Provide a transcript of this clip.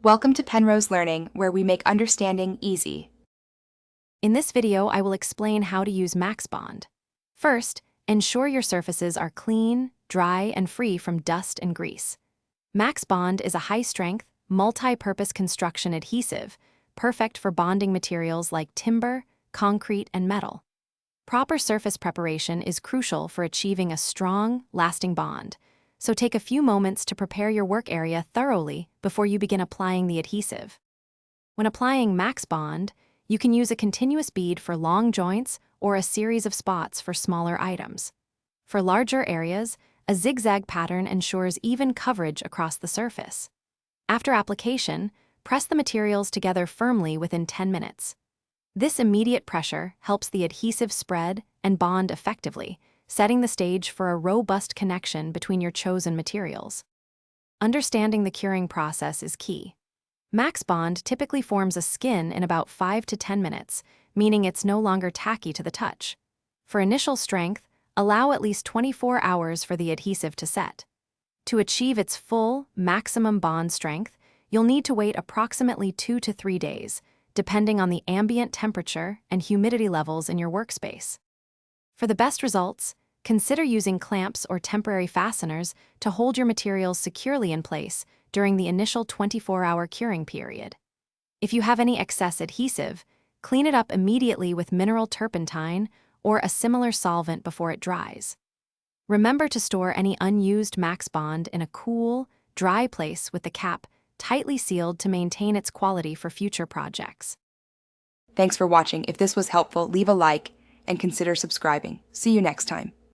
Welcome to Penrose Learning, where we make understanding easy. In this video, I will explain how to use MaxBond. First, ensure your surfaces are clean, dry, and free from dust and grease. MaxBond is a high-strength, multi-purpose construction adhesive, perfect for bonding materials like timber, concrete, and metal. Proper surface preparation is crucial for achieving a strong, lasting bond, so take a few moments to prepare your work area thoroughly before you begin applying the adhesive. When applying MaxBond, you can use a continuous bead for long joints or a series of spots for smaller items. For larger areas, a zigzag pattern ensures even coverage across the surface. After application, press the materials together firmly within 10 minutes. This immediate pressure helps the adhesive spread and bond effectively, setting the stage for a robust connection between your chosen materials. Understanding the curing process is key. MaxBond typically forms a skin in about 5 to 10 minutes, meaning it's no longer tacky to the touch. For initial strength, allow at least 24 hours for the adhesive to set. To achieve its full, maximum bond strength, you'll need to wait approximately 2 to 3 days, depending on the ambient temperature and humidity levels in your workspace. For the best results, consider using clamps or temporary fasteners to hold your materials securely in place during the initial 24-hour curing period. If you have any excess adhesive, clean it up immediately with mineral turpentine or a similar solvent before it dries. Remember to store any unused MaxBond in a cool, dry place with the cap tightly sealed to maintain its quality for future projects. Thanks for watching. If this was helpful, leave a like and consider subscribing. See you next time.